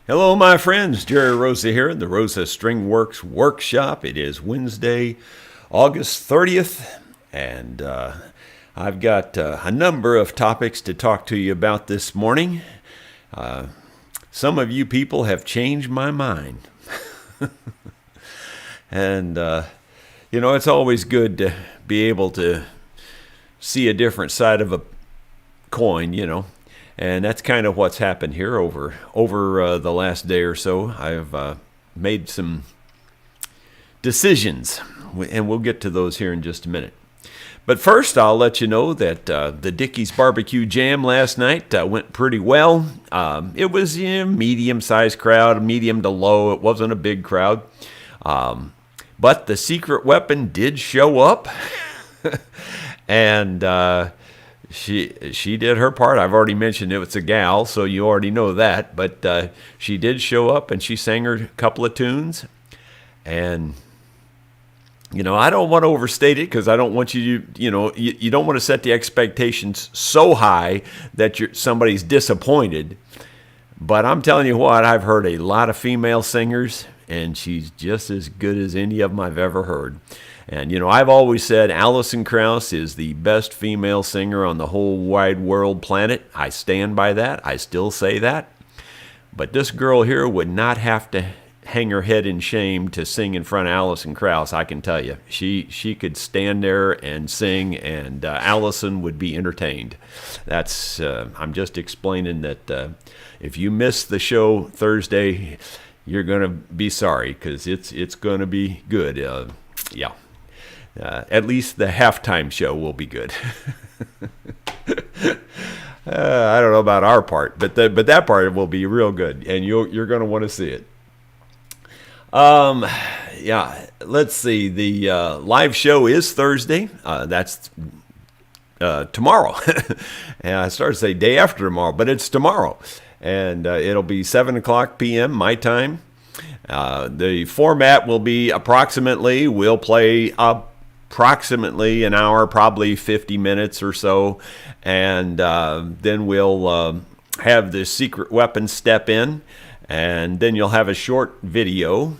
Hello, my friends. Jerry Rosa here in the Rosa String Works Workshop. It is Wednesday, August 30th, and I've got a number of topics to talk to you about this morning. Some of you people have changed my mind. And, it's always good to be able to see a different side of a coin, And that's kind of what's happened here over the last day or so. I've made some decisions, and we'll get to those here in just a minute. But first, I'll let you know that the Dickey's Barbecue Jam last night went pretty well. It was a medium-sized crowd, medium to low. It wasn't a big crowd. But the secret weapon did show up, and She did her part. I've already mentioned it was a gal, so you already know that. But she did show up, and she sang her couple of tunes. And, I don't want to overstate it because I don't want you to, you don't want to set the expectations so high that somebody's disappointed. But I'm telling you what, I've heard a lot of female singers, and she's just as good as any of them I've ever heard. And, I've always said Alison Krauss is the best female singer on the whole wide world planet. I stand by that. I still say that. But this girl here would not have to hang her head in shame to sing in front of Alison Krauss, I can tell you. She could stand there and sing, and Alison would be entertained. That's I'm just explaining that if you miss the show Thursday, you're going to be sorry because it's going to be good. Yeah. At least the halftime show will be good. I don't know about our part, but that part will be real good, and you're going to want to see it. Let's see. The live show is Thursday. That's tomorrow. And I started to say day after tomorrow, but it's tomorrow, and it'll be 7:00 p.m. my time. The format will be we'll play approximately an hour, probably 50 minutes or so, and then we'll have the secret weapon step in, and then you'll have a short video,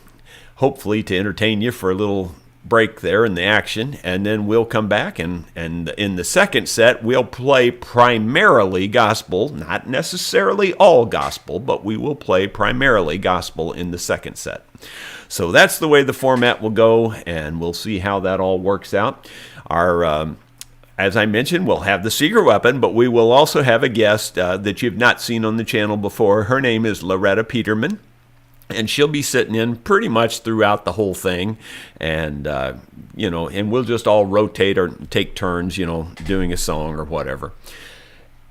hopefully to entertain you for a little break there in the action, and then we'll come back and in the second set we'll play primarily gospel, not necessarily all gospel, but we will play primarily gospel in the second set. So that's the way the format will go, and we'll see how that all works out. As I mentioned, we'll have the secret weapon, but we will also have a guest that you've not seen on the channel before. Her name is Loretta Peterman. And she'll be sitting in pretty much throughout the whole thing, and and we'll just all rotate or take turns, doing a song or whatever.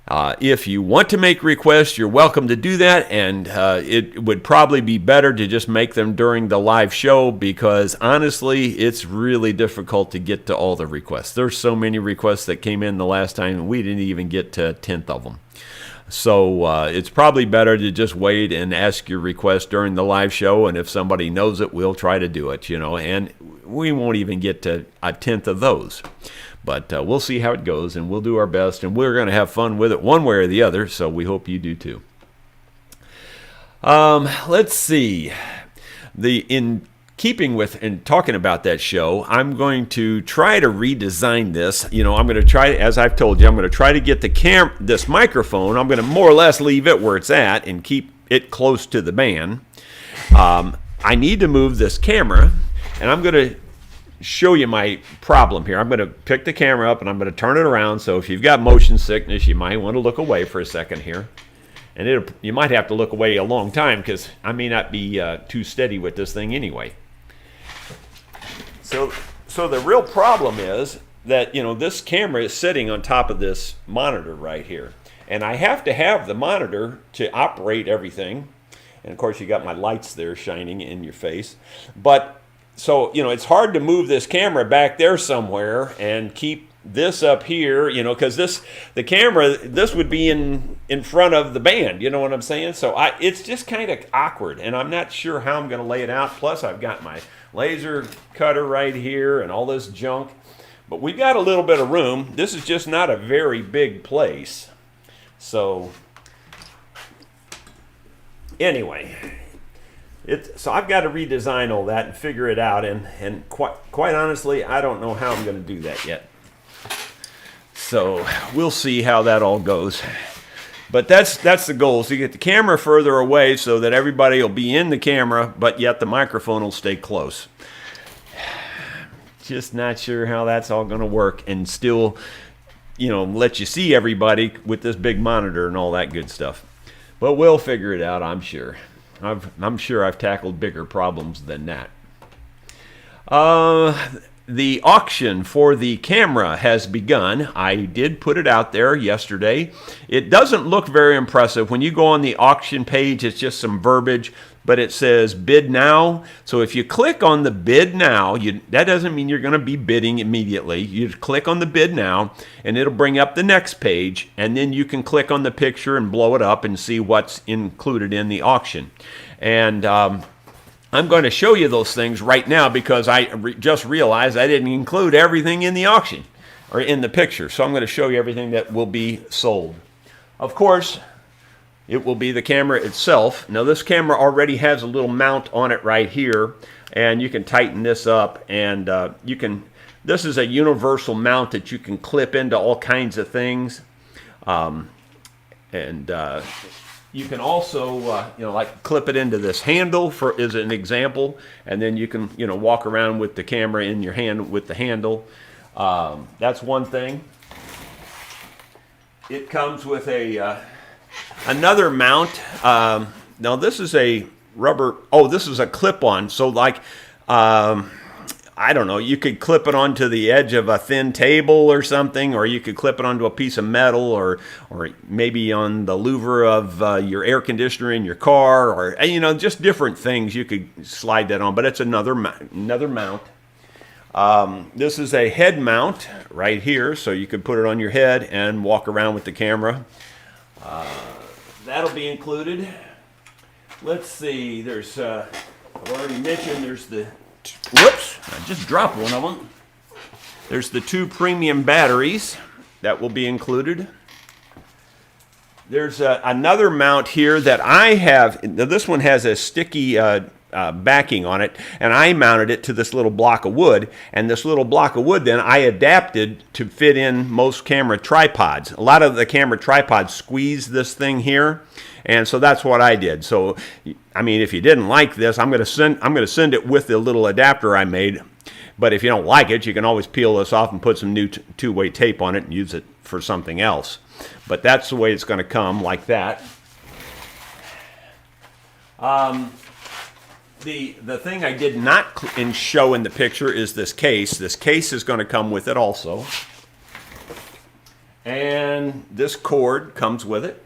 If you want to make requests, you're welcome to do that, and it would probably be better to just make them during the live show because honestly, it's really difficult to get to all the requests. There's so many requests that came in the last time, and we didn't even get to a tenth of them. So it's probably better to just wait and ask your request during the live show, and if somebody knows it, we'll try to do it, and we won't even get to a tenth of those. But we'll see how it goes, and we'll do our best, and we're going to have fun with it one way or the other, so we hope you do too. Let's see. In keeping with and talking about that show, I'm going to try to redesign this. I'm going to try, as I've told you, I'm going to try to get this microphone. I'm going to more or less leave it where it's at and keep it close to the band. I need to move this camera, and I'm going to show you my problem here. I'm going to pick the camera up, and I'm going to turn it around. So if you've got motion sickness, you might want to look away for a second here. And you might have to look away a long time because I may not be too steady with this thing anyway. So the real problem is that, this camera is sitting on top of this monitor right here. And I have to have the monitor to operate everything. And of course, you got my lights there shining in your face. But so, it's hard to move this camera back there somewhere and keep this up here, because this would be in front of the band, you know what I'm saying? So it's just kind of awkward, and I'm not sure how I'm going to lay it out. Plus, I've got my laser cutter right here and all this junk. But we've got a little bit of room. This is just not a very big place. So anyway, so I've got to redesign all that and figure it out, and quite honestly, I don't know how I'm going to do that yet. So we'll see how that all goes. But that's the goal, is to get the camera further away so that everybody will be in the camera, but yet the microphone will stay close. Just not sure how that's all going to work, and still, let you see everybody with this big monitor and all that good stuff. But we'll figure it out, I'm sure. I'm sure I've tackled bigger problems than that. The auction for the camera has begun. I did put it out there yesterday. It doesn't look very impressive. When you go on the auction page, it's just some verbiage, but it says bid now. So if you click on the bid now, that doesn't mean you're going to be bidding immediately. You just click on the bid now, and it'll bring up the next page, and then you can click on the picture and blow it up and see what's included in the auction. And I'm going to show you those things right now because I just realized I didn't include everything in the auction or in the picture. So I'm going to show you everything that will be sold. Of course, it will be the camera itself. Now this camera already has a little mount on it right here, and you can tighten this up, and this is a universal mount that you can clip into all kinds of things. You can also, like clip it into this handle as an example, and then you can, walk around with the camera in your hand with the handle. That's one thing. It comes with another mount. Now this is a rubber. Oh, this is a clip-on. So like, I don't know, you could clip it onto the edge of a thin table or something, or you could clip it onto a piece of metal, or maybe on the louver of your air conditioner in your car, or just different things you could slide that on. But it's another mount. This is a head mount right here, so you could put it on your head and walk around with the camera. That'll be included. Let's see, there's I've already mentioned there's the whoops, I just dropped one of them. There's the 2 premium batteries that will be included. There's another mount here that I have. This one has a sticky backing on it, and I mounted it to this little block of wood. And this little block of wood then I adapted to fit in most camera tripods. A lot of the camera tripods squeeze this thing here, and so that's what I did. So, I mean, if you didn't like this, I'm going to send it with the little adapter I made. But if you don't like it, you can always peel this off and put some new two-way tape on it and use it for something else. But that's the way it's going to come, like that. The thing I did not show in the picture is this case. This case is going to come with it also. And this cord comes with it.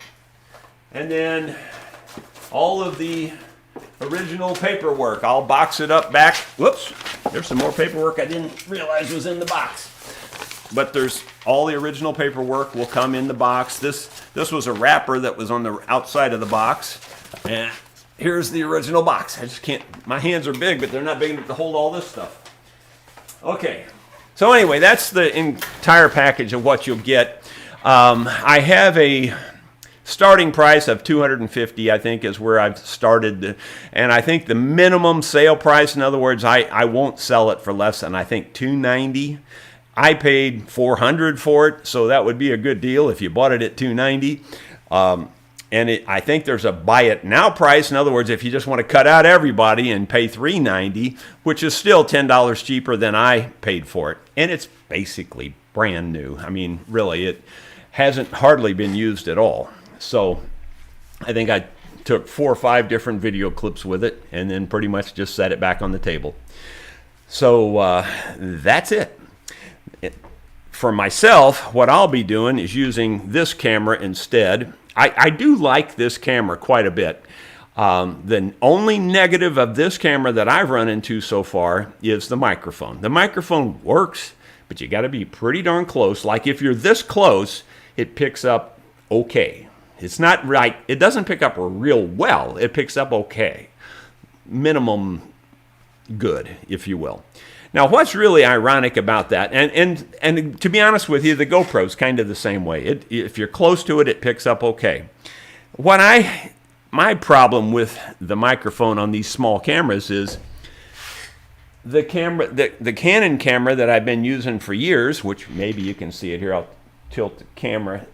And then all of the original paperwork. I'll box it up back. Whoops, there's some more paperwork I didn't realize was in the box. But there's all the original paperwork will come in the box. This was a wrapper that was on the outside of the box. And here's the original box. I just can't, my hands are big, but they're not big enough to hold all this stuff. Okay, so anyway, that's the entire package of what you'll get. I have a starting price of $250, I think, is where I've started. And I think the minimum sale price, in other words, I won't sell it for less than, I think, $290. I paid $400 for it, so that would be a good deal if you bought it at $290. I think there's a buy it now price. In other words, if you just want to cut out everybody and pay $390, which is still $10 cheaper than I paid for it. And it's basically brand new. I mean, really, it hasn't hardly been used at all. So I think I took 4 or 5 different video clips with it and then pretty much just set it back on the table. So that's it. For myself, what I'll be doing is using this camera instead. I do like this camera quite a bit. The only negative of this camera that I've run into so far is the microphone. The microphone works, but you got to be pretty darn close. Like if you're this close, it picks up okay. It's not right. It doesn't pick up real well. It picks up okay. Minimum good, if you will. Now, what's really ironic about that, and to be honest with you, the GoPro's kind of the same way. If you're close to it, it picks up okay. What I my problem with the microphone on these small cameras is the Canon camera that I've been using for years, which maybe you can see it here. I'll tilt the camera.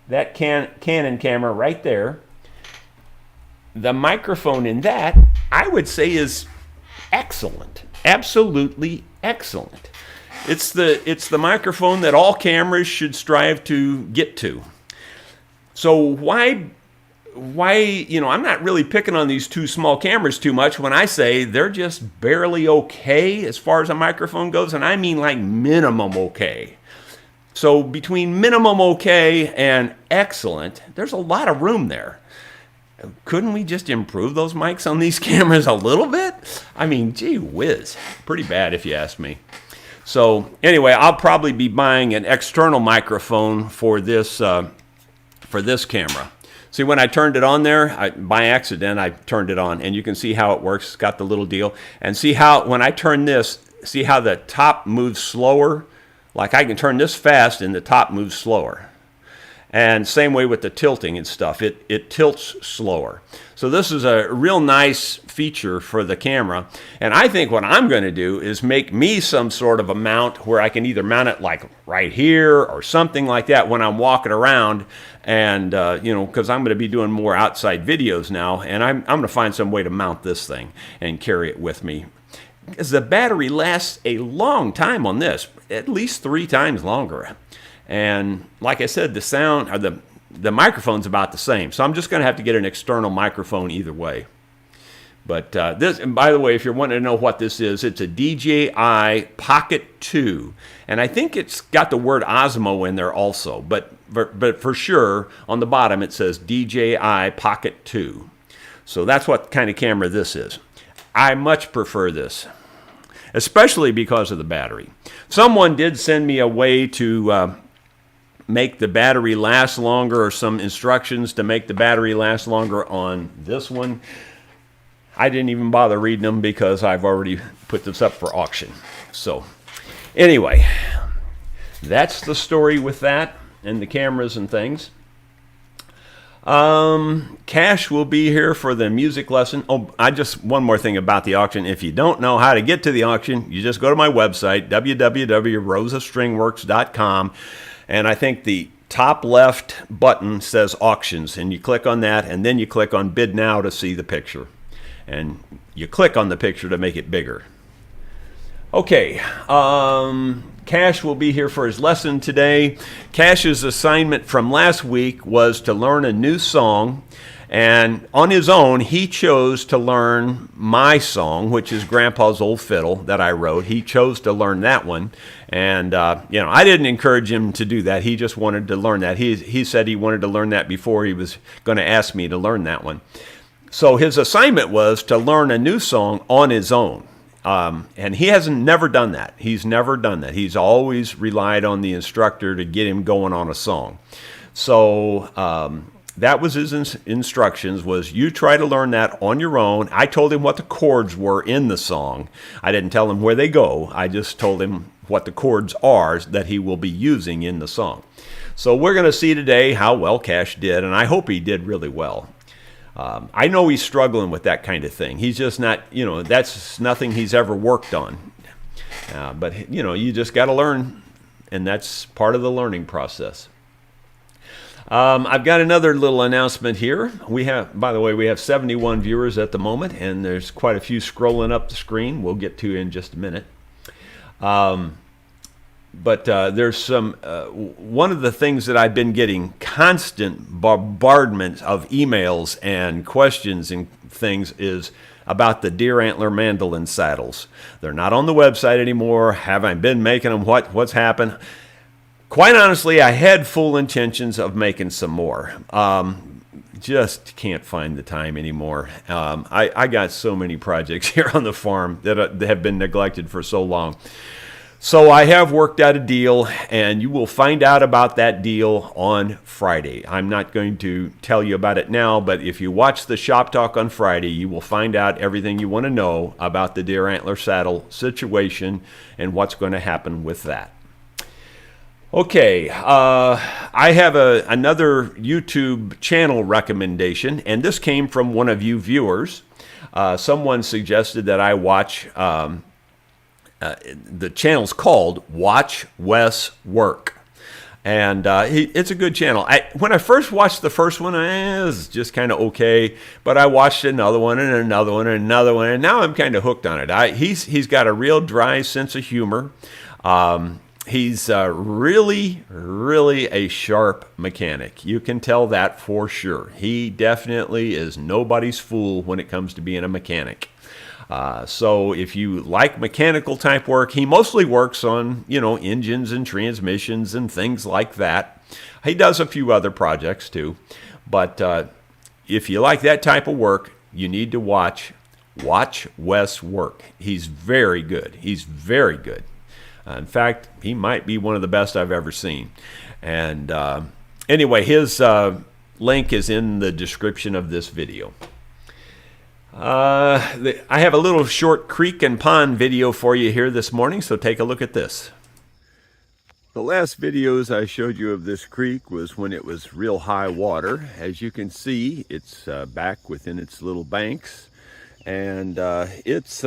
That Canon camera right there. The microphone in that, I would say, is excellent. Absolutely excellent. It's the microphone that all cameras should strive to get to. So why, I'm not really picking on these two small cameras too much when I say they're just barely okay as far as a microphone goes, and I mean like minimum okay. So between minimum okay and excellent, there's a lot of room there. Couldn't we just improve those mics on these cameras a little bit? I mean, gee whiz, pretty bad if you ask me. So anyway, I'll probably be buying an external microphone for this camera. See, when I turned it on there, by accident, I turned it on, and you can see how it works. It's got the little deal. And see how, when I turn this, see how the top moves slower? Like I can turn this fast, and the top moves slower. And same way with the tilting and stuff. It tilts slower. So this is a real nice feature for the camera. And I think what I'm going to do is make me some sort of a mount where I can either mount it like right here or something like that when I'm walking around. And, because I'm going to be doing more outside videos now. And I'm going to find some way to mount this thing and carry it with me. Because the battery lasts a long time on this, at least 3 times longer. And like I said, the sound, or the microphone's about the same. So I'm just going to have to get an external microphone either way. But this, and by the way, if you're wanting to know what this is, it's a DJI Pocket 2. And I think it's got the word Osmo in there also. But for sure, on the bottom it says DJI Pocket 2. So that's what kind of camera this is. I much prefer this, especially because of the battery. Someone did send me a way to make the battery last longer, or some instructions to make the battery last longer on this one. I didn't even bother reading them because I've already put this up for auction. So anyway, that's the story with that and the cameras and things. Cash will be here for the music lesson. Oh, one more thing about the auction. If you don't know how to get to the auction, you just go to my website, www.rosastringworks.com. And I think the top left button says auctions, and you click on that, and then you click on bid now to see the picture. And you click on the picture to make it bigger. Okay, Cash will be here for his lesson today. Cash's assignment from last week was to learn a new song. And on his own, he chose to learn my song, which is Grandpa's Old Fiddle that I wrote. He chose to learn that one. And, I didn't encourage him to do that. He just wanted to learn that. He said he wanted to learn that before he was going to ask me to learn that one. So his assignment was to learn a new song on his own. And he never done that. He's never done that. He's always relied on the instructor to get him going on a song. So, that was his instructions, was you try to learn that on your own. I told him what the chords were in the song. I didn't tell him where they go. I just told him what the chords are that he will be using in the song. So we're going to see today how well Cash did, and I hope he did really well. I know he's struggling with that kind of thing. He's just not, that's nothing he's ever worked on. But, you just got to learn, and that's part of the learning process. I've got another little announcement here. By the way, we have 71 viewers at the moment, and there's quite a few scrolling up the screen. We'll get to in just a minute. But there's some, one of the things that I've been getting constant bombardment of emails and questions and things is about the deer antler mandolin saddles. They're not on the website anymore. Have I been making them? What's happened? Quite honestly, I had full intentions of making some more. Just can't find the time anymore. I got so many projects here on the farm that have been neglected for so long. So I have worked out a deal, and you will find out about that deal on Friday. I'm not going to tell you about it now, but if you watch the Shop Talk on Friday, you will find out everything you want to know about the deer antler saddle situation and what's going to happen with that. Okay, I have another YouTube channel recommendation, and this came from one of you viewers. Someone suggested that I watch, the channel's called Watch Wes Work. And it's a good channel. When I first watched the first one, it was just kind of okay. But I watched another one and another one and another one, and now I'm kind of hooked on it. He's got a real dry sense of humor. He's really, really a sharp mechanic. You can tell that for sure. He definitely is nobody's fool when it comes to being a mechanic. So if you like mechanical type work, he mostly works on, engines and transmissions and things like that. He does a few other projects too. But if you like that type of work, you need to watch Wes Work. He's very good. He's very good. In fact, he might be one of the best I've ever seen. And anyway, his link is in the description of this video. I have a little short creek and pond video for you here this morning, so take a look at this. The last videos I showed you of this creek was when it was real high water. As you can see, it's back within its little banks, and it's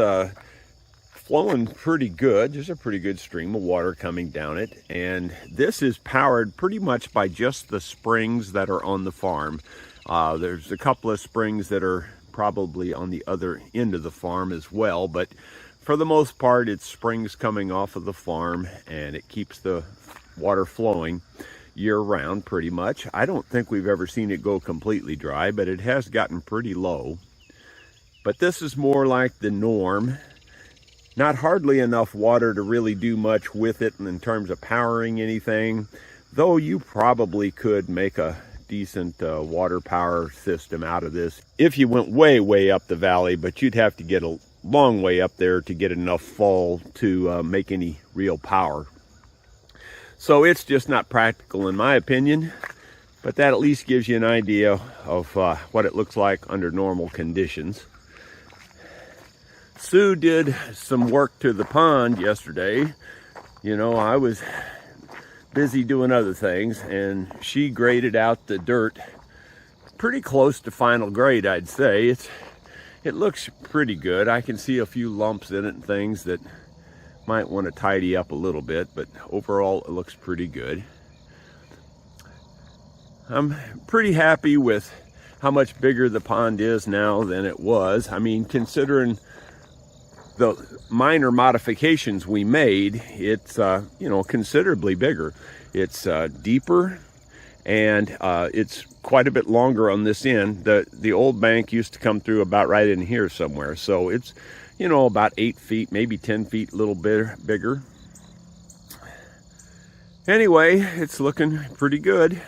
flowing pretty good. There's a pretty good stream of water coming down it, and this is powered pretty much by just the springs that are on the farm. There's a couple of springs that are probably on the other end of the farm as well, but for the most part it's springs coming off of the farm, and it keeps the water flowing year round pretty much. I don't think we've ever seen it go completely dry, but it has gotten pretty low. But this is more like the norm. Not hardly enough water to really do much with it in terms of powering anything, though you probably could make a decent water power system out of this if you went way up the valley, but you'd have to get a long way up there to get enough fall to make any real power. So it's just not practical in my opinion, but that at least gives you an idea of what it looks like under normal conditions. Sue did some work to the pond yesterday. I was busy doing other things, and she graded out the dirt pretty close to final grade, I'd say. It looks pretty good. I can see a few lumps in it and things that might want to tidy up a little bit, but overall it looks pretty good. I'm pretty happy with how much bigger the pond is now than it was. I mean, considering the minor modifications we made, it's considerably bigger. It's deeper, and it's quite a bit longer on this end. The old bank used to come through about right in here somewhere, so it's about 8 feet, maybe 10 feet, a little bit bigger. Anyway, it's looking pretty good.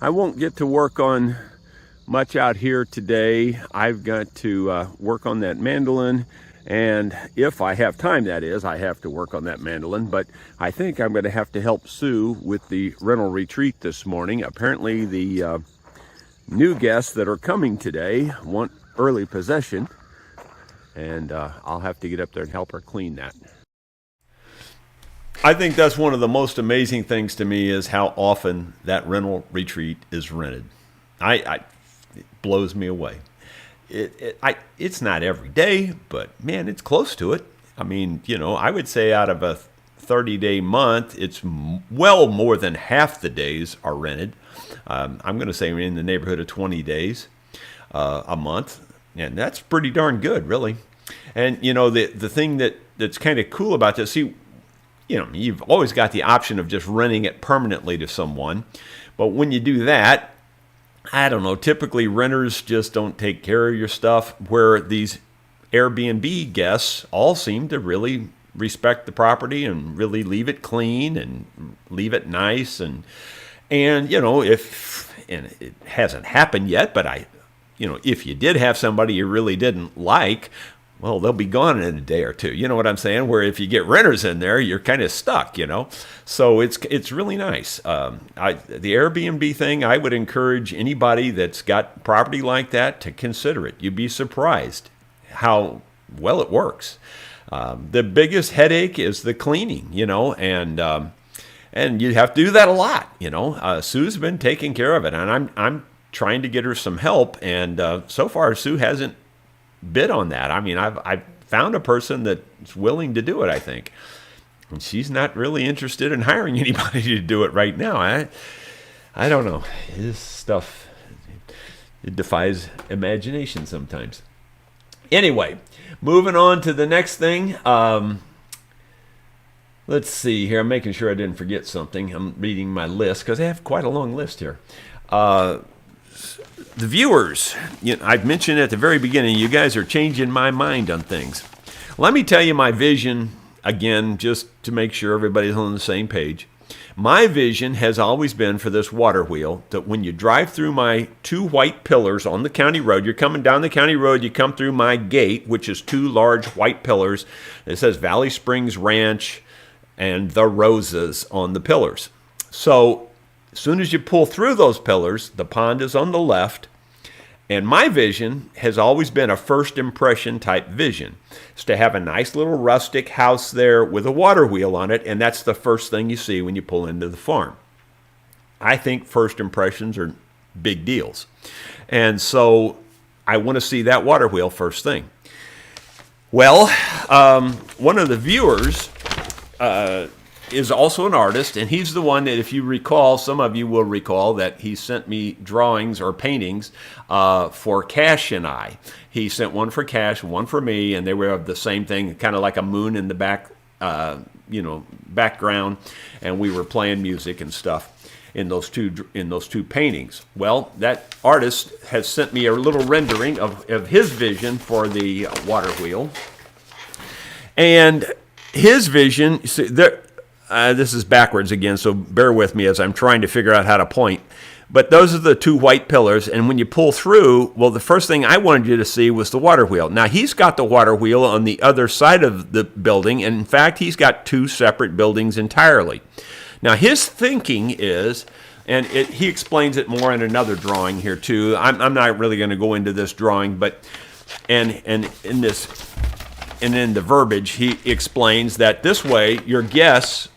I won't get to work on much out here today. I've got to work on that mandolin, and if I have time, that is, I have to work on that mandolin. But I think I'm going to have to help Sue with the rental retreat this morning. Apparently the new guests that are coming today want early possession, and I'll have to get up there and help her clean that. I think that's one of the most amazing things to me, is how often that rental retreat is rented. It blows me away. It's not every day, but man, it's close to it. I mean, I would say out of a 30-day month, it's well more than half the days are rented. I'm going to say in the neighborhood of 20 days a month, and that's pretty darn good, really. And the thing that's kind of cool about this, see, you've always got the option of just renting it permanently to someone, but when you do that, I don't know, typically renters just don't take care of your stuff, where these Airbnb guests all seem to really respect the property and really leave it clean and leave it nice. And if it hasn't happened yet, but if you did have somebody you really didn't like, well, they'll be gone in a day or two. You know what I'm saying? Where if you get renters in there, you're kind of stuck, So it's really nice. The Airbnb thing, I would encourage anybody that's got property like that to consider it. You'd be surprised how well it works. The biggest headache is the cleaning, and you have to do that a lot, Sue's been taking care of it, and I'm trying to get her some help, and so far Sue hasn't bid on that. I mean, I've found a person that's willing to do it, I think. And she's not really interested in hiring anybody to do it right now. I don't know. This stuff, it defies imagination sometimes. Anyway, moving on to the next thing. Let's see here. I'm making sure I didn't forget something. I'm reading my list because I have quite a long list here. The viewers, I've mentioned at the very beginning, you guys are changing my mind on things. Let me tell you my vision again, just to make sure everybody's on the same page. My vision has always been for this water wheel that when you drive through my 2 white pillars on the county road, you're coming down the county road, you come through my gate, which is 2 large white pillars. It says Valley Springs Ranch and the Roses on the pillars. So as soon as you pull through those pillars, the pond is on the left. And my vision has always been a first impression type vision. It's to have a nice little rustic house there with a water wheel on it, and that's the first thing you see when you pull into the farm. I think first impressions are big deals. And so I want to see that water wheel first thing. Well, one of the viewers is also an artist, and he's the one that, if you recall, some of you will recall that he sent me drawings or paintings for Cash and I. He sent one for Cash, one for me, and they were of the same thing, kind of like a moon in the background, and we were playing music and stuff in those two paintings. Well, that artist has sent me a little rendering of his vision for the water wheel, and his vision. See, this is backwards again, so bear with me as I'm trying to figure out how to point. But those are the 2 white pillars, and when you pull through, well, the first thing I wanted you to see was the water wheel. Now, he's got the water wheel on the other side of the building, and in fact, he's got 2 separate buildings entirely. Now, his thinking is, and he explains it more in another drawing here too. I'm not really going to go into this drawing, but and in the verbiage, he explains that this way, your guests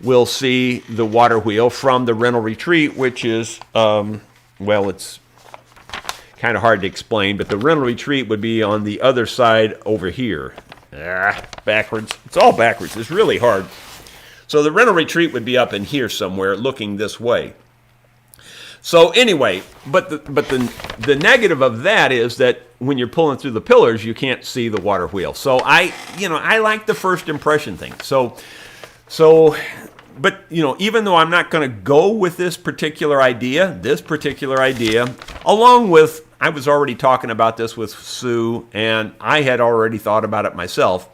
will see the water wheel from the rental retreat, which is, it's kind of hard to explain, but the rental retreat would be on the other side over here. Backwards. It's all backwards. It's really hard. So the rental retreat would be up in here somewhere looking this way. So anyway, but the negative of that is that when you're pulling through the pillars, you can't see the water wheel. So I like the first impression thing. But even though I'm not going to go with this particular idea, along with, I was already talking about this with Sue, and I had already thought about it myself,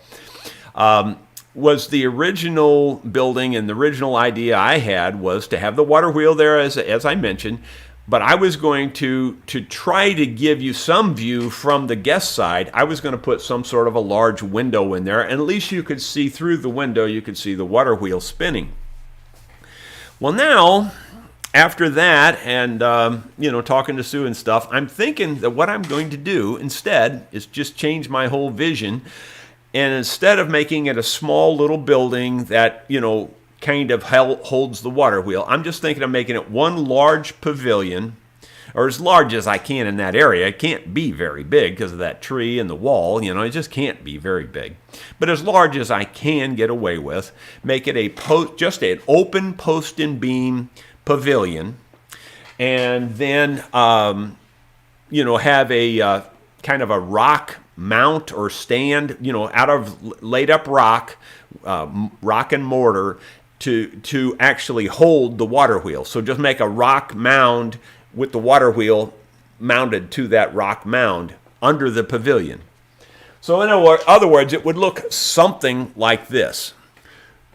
was the original building, and the original idea I had was to have the water wheel there, as I mentioned, but I was going to try to give you some view from the guest side. I was going to put some sort of a large window in there, and at least you could see through the window, you could see the water wheel spinning. Well, now, after that, and talking to Sue and stuff, I'm thinking that what I'm going to do instead is just change my whole vision, and instead of making it a small little building that, kind of holds the water wheel, I'm just thinking of making it one large pavilion, or as large as I can in that area. It can't be very big because of that tree and the wall, it just can't be very big. But as large as I can get away with, make it just an open post and beam pavilion, and then, have a kind of a rock mount or stand, out of laid up rock and mortar to actually hold the water wheel. So just make a rock mound with the water wheel mounted to that rock mound under the pavilion. So in other words, it would look something like this.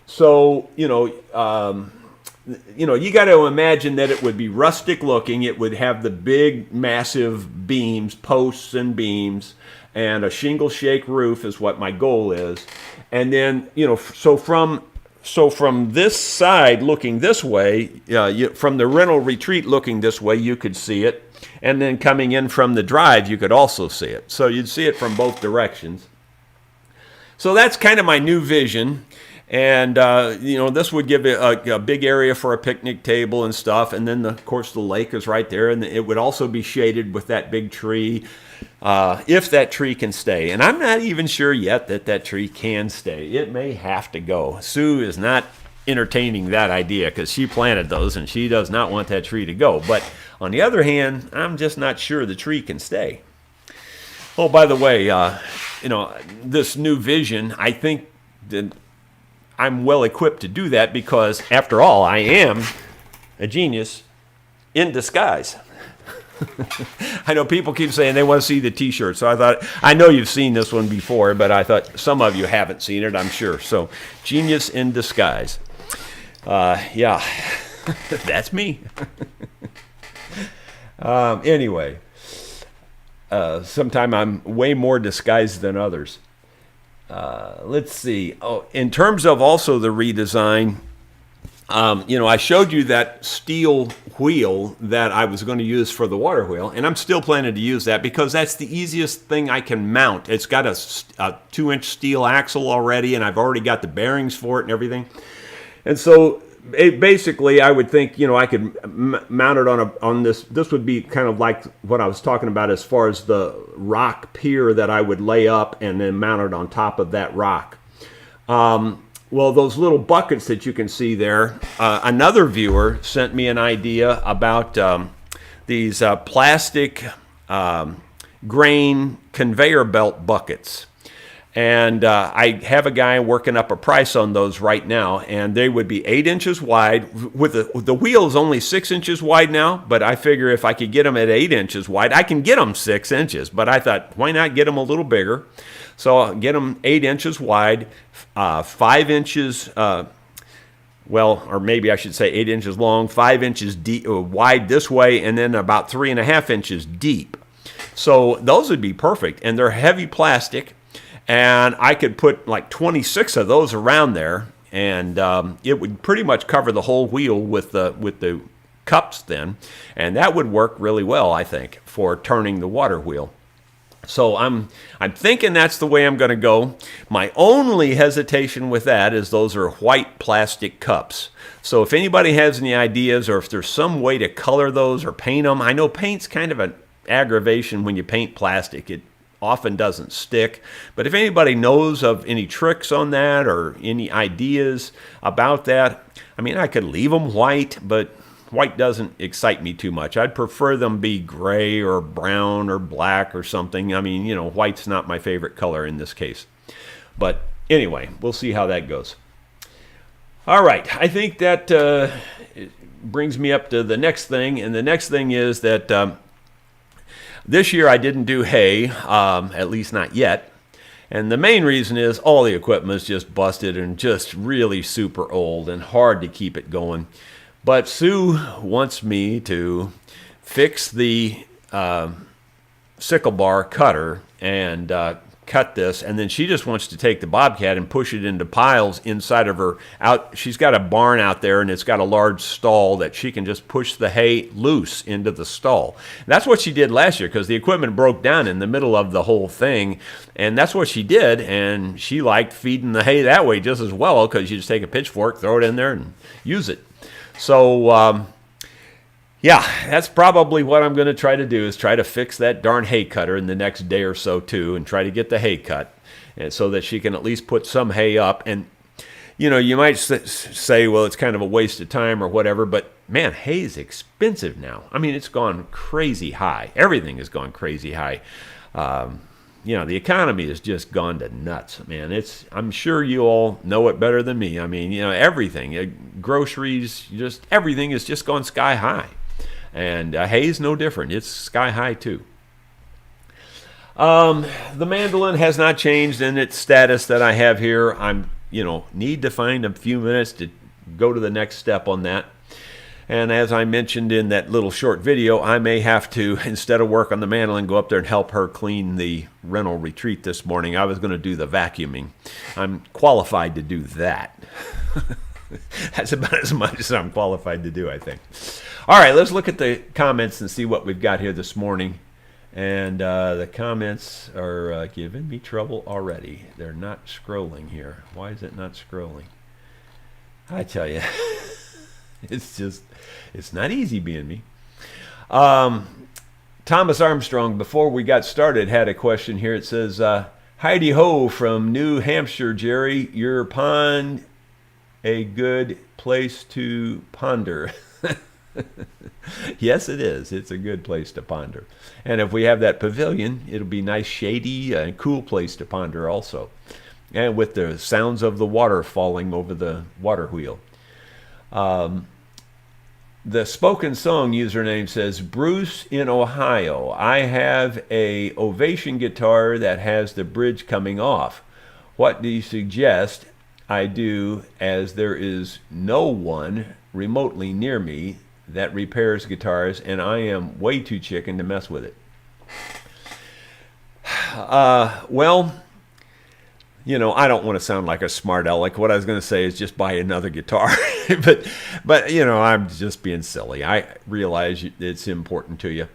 So, you got to imagine that it would be rustic looking. It would have the big, massive beams, posts and beams, and a shingle shake roof is what my goal is. And then, so from this side looking this way, from the rental retreat looking this way, you could see it. And then coming in from the drive, you could also see it. So you'd see it from both directions. So that's kind of my new vision. And, this would give it a big area for a picnic table and stuff. And then, of course, the lake is right there. And it would also be shaded with that big tree, if that tree can stay. And I'm not even sure yet that tree can stay. It may have to go. Sue is not entertaining that idea because she planted those and she does not want that tree to go. But on the other hand, I'm just not sure the tree can stay. Oh, by the way, this new vision, I think that I'm well equipped to do that because, after all, I am a genius in disguise. I know people keep saying they want to see the t-shirt, so I know you've seen this one before, but I thought some of you haven't seen it, I'm sure. So, genius in disguise. Yeah, that's me. Anyway, sometime I'm way more disguised than others. Let's see. Oh, in terms of also the redesign, I showed you that steel wheel that I was going to use for the water wheel, and I'm still planning to use that because that's the easiest thing I can mount. It's got a 2-inch steel axle already, and I've already got the bearings for it and everything. And so basically, I would think, I could mount it on this. This would be kind of like what I was talking about as far as the rock pier that I would lay up and then mount it on top of that rock. Well, those little buckets that you can see there, another viewer sent me an idea about these plastic grain conveyor belt buckets. And I have a guy working up a price on those right now, and they would be 8 inches wide. With the wheel is only 6 inches wide now, but I figure if I could get them at 8 inches wide, I can get them 6 inches. But I thought, why not get them a little bigger? So I'll get them 8 inches wide, 5 inches, or maybe I should say 8 inches long, 5 inches deep, wide this way, and then about 3.5 inches deep. So those would be perfect, and they're heavy plastic. And I could put like 26 of those around there, and it would pretty much cover the whole wheel with the cups then, and that would work really well, I think, for turning the water wheel. So I'm thinking that's the way I'm going to go. My only hesitation with that is those are white plastic cups. So if anybody has any ideas, or if there's some way to color those or paint them, I know paint's kind of an aggravation when you paint plastic. It often doesn't stick. But if anybody knows of any tricks on that or any ideas about that, I could leave them white, but white doesn't excite me too much. I'd prefer them be gray or brown or black or something. White's not my favorite color in this case. But anyway, we'll see how that goes. All right, I think that brings me up to the next thing, and the next thing is that this year I didn't do hay, at least not yet. And the main reason is all the equipment is just busted and just really super old and hard to keep it going. But Sue wants me to fix the sickle bar cutter and cut this, and then she just wants to take the Bobcat and push it into piles inside of her. She's got a barn out there, and it's got a large stall that she can just push the hay loose into the stall. That's what she did last year because the equipment broke down in the middle of the whole thing, and that's what she did, and she liked feeding the hay that way just as well because you just take a pitchfork, throw it in there, and use it. So, yeah, that's probably what I'm going to try to do is try to fix that darn hay cutter in the next day or so, too, and try to get the hay cut and so that she can at least put some hay up. And, you might say, well, it's kind of a waste of time or whatever, but, man, hay is expensive now. It's gone crazy high. Everything has gone crazy high. The economy has just gone to nuts, man. I'm sure you all know it better than me. Everything, groceries, just everything has just gone sky high. And hay's no different. It's sky high, too. The mandolin has not changed in its status that I have here. Need to find a few minutes to go to the next step on that. And as I mentioned in that little short video, I may have to, instead of work on the mandolin, go up there and help her clean the rental retreat this morning. I was going to do the vacuuming. I'm qualified to do that. That's about as much as I'm qualified to do, I think. All right, let's look at the comments and see what we've got here this morning. And the comments are giving me trouble already. They're not scrolling here. Why is it not scrolling? I tell you, it's not easy being me. Thomas Armstrong, before we got started, had a question here. It says, Heidi Ho from New Hampshire, Jerry, your pond a good place to ponder? Yes, it is. It's a good place to ponder. And if we have that pavilion, it'll be nice, shady, and cool place to ponder also. And with the sounds of the water falling over the water wheel. The Spoken Song username says, Bruce in Ohio. I have a Ovation guitar that has the bridge coming off. What do you suggest I do, as there is no one remotely near me that repairs guitars, and I am way too chicken to mess with it? Well, I don't want to sound like a smart aleck. What I was going to say is just buy another guitar. but I'm just being silly. I realize it's important to you.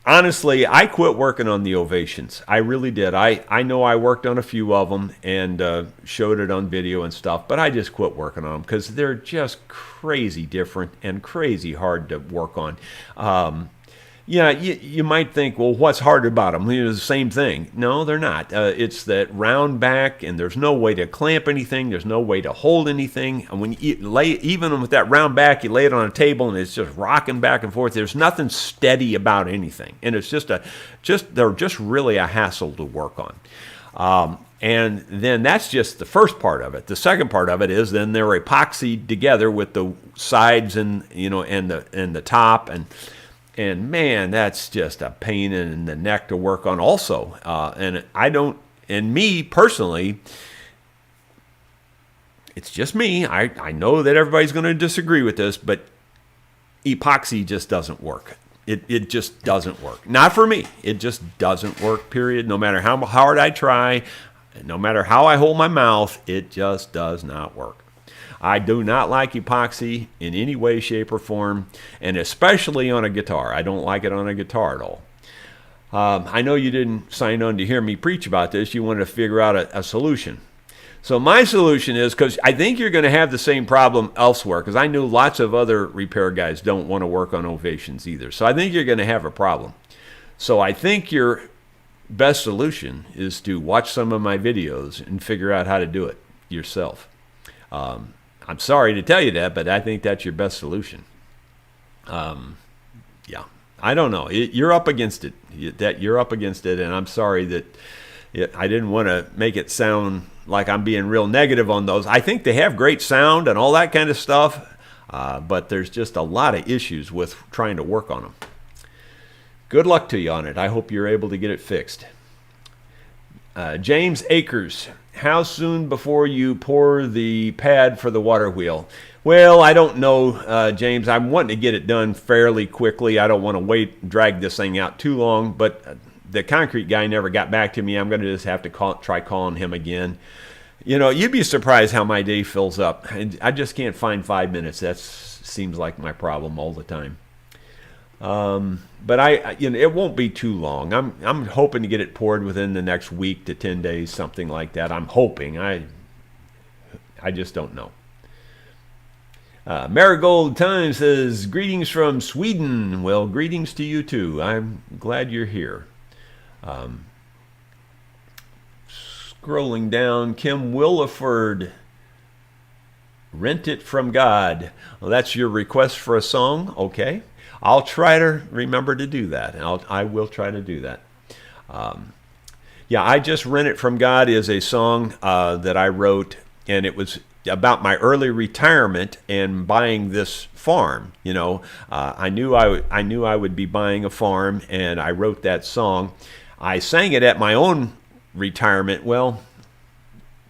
Honestly, I quit working on the Ovations. I really did. I know I worked on a few of them and showed it on video and stuff, but I just quit working on them because they're just crazy different and crazy hard to work on. You might think, well, what's hard about them? It's the same thing. No, they're not. It's that round back, and there's no way to clamp anything. There's no way to hold anything. And when you even with that round back, you lay it on a table, and it's just rocking back and forth. There's nothing steady about anything, and it's they're just really a hassle to work on. And then that's just the first part of it. The second part of it is then they're epoxied together with the sides and and the top and man, that's just a pain in the neck to work on also. And me personally, it's just me. I know that everybody's going to disagree with this, but epoxy just doesn't work. It just doesn't work. Not for me. It just doesn't work, period. No matter how hard I try, no matter how I hold my mouth, it just does not work. I do not like epoxy in any way, shape, or form, and especially on a guitar. I don't like it on a guitar at all. I know you didn't sign on to hear me preach about this. You wanted to figure out a solution. So my solution is, because I think you're going to have the same problem elsewhere, because I know lots of other repair guys don't want to work on Ovations either. So I think you're going to have a problem. So I think your best solution is to watch some of my videos and figure out how to do it yourself. I'm sorry to tell you that, but I think that's your best solution. Yeah, I don't know. You're up against it. You're up against it, and I'm sorry that I didn't want to make it sound like I'm being real negative on those. I think they have great sound and all that kind of stuff, but there's just a lot of issues with trying to work on them. Good luck to you on it. I hope you're able to get it fixed. James Akers. How soon before you pour the pad for the water wheel? Well, I don't know, James. I'm wanting to get it done fairly quickly. I don't want to drag this thing out too long, but the concrete guy never got back to me. I'm going to just have to try calling him again. You'd be surprised how my day fills up. I just can't find 5 minutes. That seems like my problem all the time. But it won't be too long. I'm hoping to get it poured within the next week to 10 days, something like that. I'm hoping. I just don't know. Marigold Time says, greetings from Sweden. Well, greetings to you too. I'm glad you're here. Scrolling down, Kim Williford, Rent It From God. Well, that's your request for a song? Okay. I'll try to remember to do that. I will try to do that. I Just Rent It From God is a song that I wrote, and it was about my early retirement and buying this farm. I knew I would be buying a farm, and I wrote that song. I sang it at my own retirement. Well,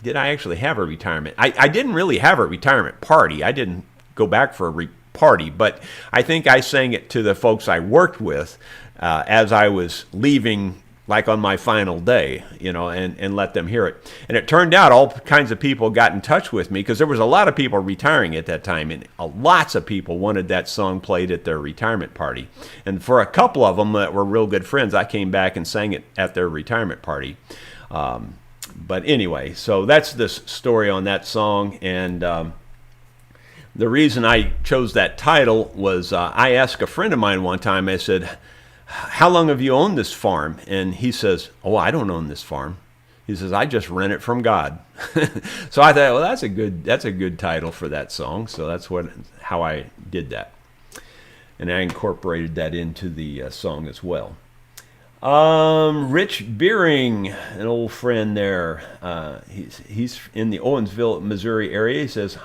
did I actually have a retirement? I didn't really have a retirement party. I didn't go back for a party, but I think I sang it to the folks I worked with as I was leaving like on my final day, and let them hear it. And it turned out all kinds of people got in touch with me because there was a lot of people retiring at that time, and lots of people wanted that song played at their retirement party. And for a couple of them that were real good friends, I came back and sang it at their retirement party. But anyway, so that's the story on that song. And the reason I chose that title was I asked a friend of mine one time, I said, how long have you owned this farm? And he says, oh, I don't own this farm. He says, I just rent it from God. So I thought, well, that's a good title for that song. So that's how I did that. And I incorporated that into the song as well. Rich Beering, an old friend there. He's in the Owensville, Missouri area. He says,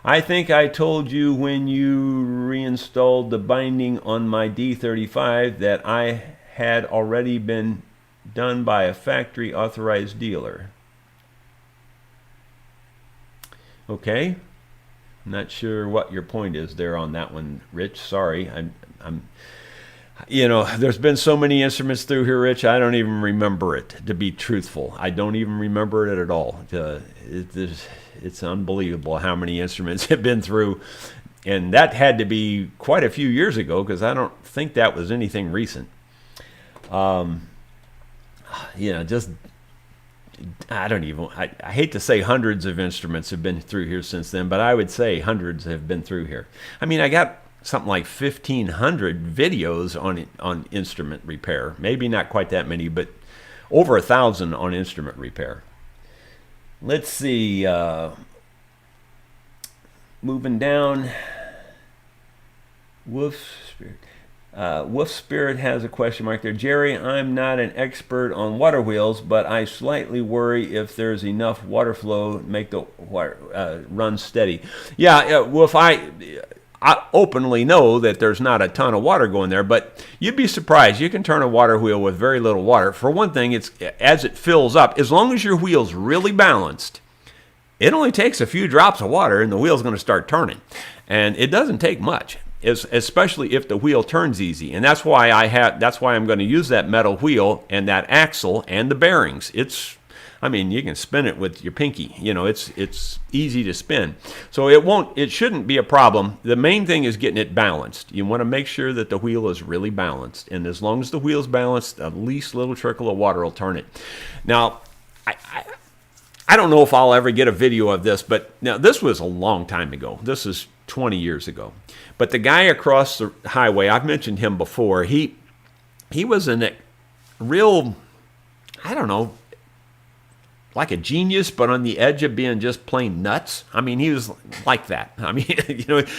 I think I told you when you reinstalled the binding on my D35 that I had already been done by a factory authorized dealer. Okay. I'm not sure what your point is there on that one, Rich. Sorry. I'm there's been so many instruments through here, Rich, I don't even remember it, to be truthful. I don't even remember it at all. It's unbelievable how many instruments have been through. And that had to be quite a few years ago because I don't think that was anything recent. I hate to say hundreds of instruments have been through here since then, but I would say hundreds have been through here. I mean, I got something like 1,500 videos on instrument repair. Maybe not quite that many, but over 1,000 on instrument repair. Let's see. Moving down. Wolf Spirit has a question mark there. Jerry, I'm not an expert on water wheels, but I slightly worry if there's enough water flow to make the water run steady. Yeah, Wolf, I openly know that there's not a ton of water going there, but you'd be surprised. You can turn a water wheel with very little water. For one thing, it's as it fills up, as long as your wheel's really balanced, it only takes a few drops of water and the wheel's going to start turning. And it doesn't take much, especially if the wheel turns easy. And that's why I'm going to use that metal wheel and that axle and the bearings. You can spin it with your pinky. It's easy to spin. So it shouldn't be a problem. The main thing is getting it balanced. You want to make sure that the wheel is really balanced. And as long as the wheel's balanced, at least little trickle of water will turn it. Now, I don't know if I'll ever get a video of this, but now this was a long time ago. This is 20 years ago. But the guy across the highway, I've mentioned him before, he was a real, I don't know, like a genius, but on the edge of being just plain nuts. I mean, he was like that. I mean,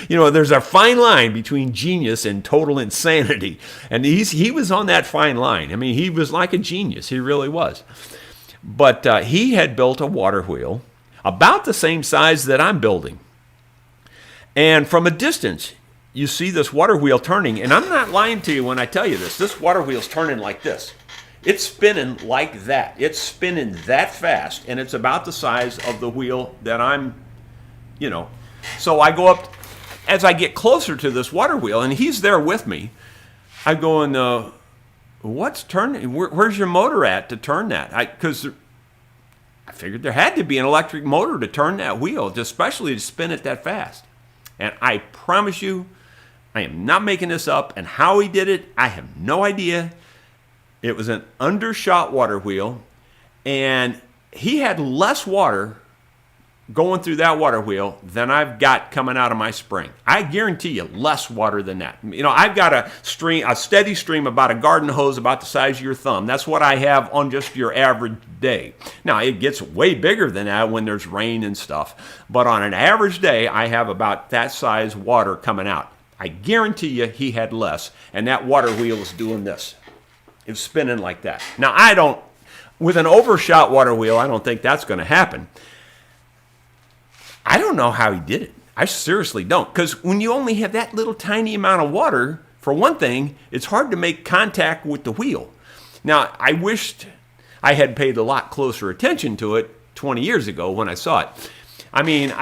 there's a fine line between genius and total insanity. And he was on that fine line. I mean, he was like a genius. He really was. But he had built a water wheel about the same size that I'm building. And from a distance, you see this water wheel turning. And I'm not lying to you when I tell you this. This water wheel's turning like this. It's spinning like that. It's spinning that fast, and it's about the size of the wheel that I'm, So I go up, as I get closer to this water wheel, and he's there with me, I'm going, what's turning? Where's your motor at to turn that? Because I figured there had to be an electric motor to turn that wheel, especially to spin it that fast. And I promise you, I am not making this up, and how he did it, I have no idea. It was an undershot water wheel, and he had less water going through that water wheel than I've got coming out of my spring. I guarantee you less water than that. I've got a steady stream, about a garden hose about the size of your thumb. That's what I have on just your average day. Now, it gets way bigger than that when there's rain and stuff, but on an average day, I have about that size water coming out. I guarantee you he had less, and that water wheel is doing this. It's spinning like that. Now, with an overshot water wheel, I don't think that's going to happen. I don't know how he did it. I seriously don't. Because when you only have that little tiny amount of water, for one thing, it's hard to make contact with the wheel. Now, I wished I had paid a lot closer attention to it 20 years ago when I saw it. I mean,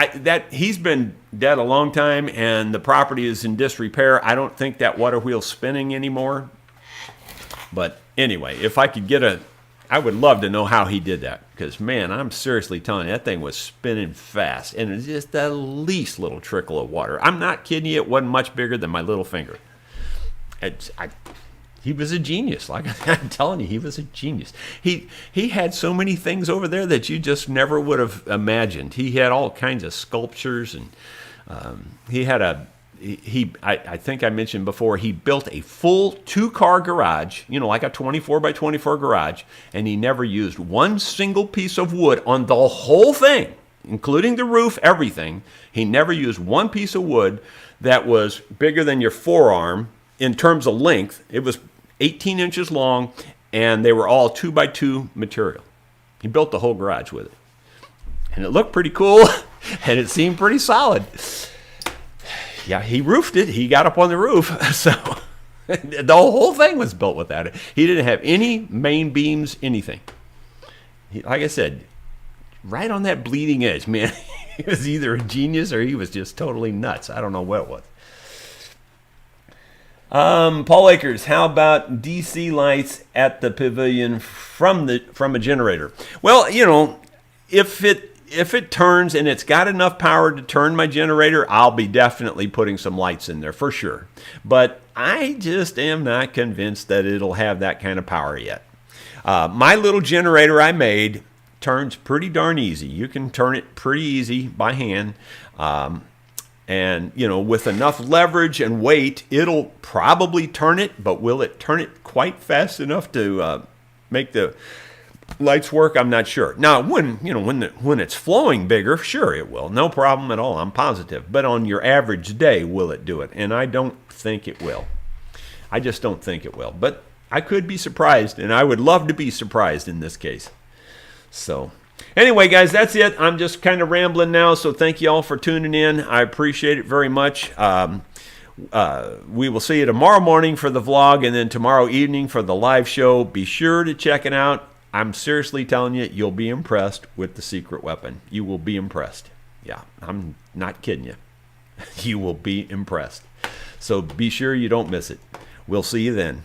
he's been dead a long time, and the property is in disrepair. I don't think that water wheel's spinning anymore. But Anyway, if I could I would love to know how he did that, because, man, I'm seriously telling you, that thing was spinning fast, and it was just the least little trickle of water. I'm not kidding you. It wasn't much bigger than my little finger. He was a genius. Like I'm telling you, he was a genius. He had so many things over there that you just never would have imagined. He had all kinds of sculptures, and he had I think I mentioned before, he built a full 2-car garage, like a 24 by 24 garage, and he never used one single piece of wood on the whole thing, including the roof, everything. He never used one piece of wood that was bigger than your forearm in terms of length. It was 18 inches long, and they were all 2 by 2 material. He built the whole garage with it. And it looked pretty cool, and it seemed pretty solid. Yeah, he roofed it. He got up on the roof. So the whole thing was built with that. He didn't have any main beams, anything. Like I said, right on that bleeding edge, man. He was either a genius or he was just totally nuts. I don't know what it was. Paul Akers, how about DC lights at the pavilion from a generator? Well, if it turns and it's got enough power to turn my generator, I'll be definitely putting some lights in there for sure. But I just am not convinced that it'll have that kind of power yet. My little generator I made turns pretty darn easy. You can turn it pretty easy by hand. And, with enough leverage and weight, it'll probably turn it, but will it turn it quite fast enough to make the lights work? I'm not sure. Now, when it's flowing bigger, sure it will. No problem at all. I'm positive. But on your average day, will it do it? And I don't think it will. I just don't think it will. But I could be surprised, and I would love to be surprised in this case. So anyway, guys, that's it. I'm just kind of rambling now, so thank you all for tuning in. I appreciate it very much. We will see you tomorrow morning for the vlog, and then tomorrow evening for the live show. Be sure to check it out. I'm seriously telling you, you'll be impressed with the secret weapon. You will be impressed. Yeah, I'm not kidding you. You will be impressed. So be sure you don't miss it. We'll see you then.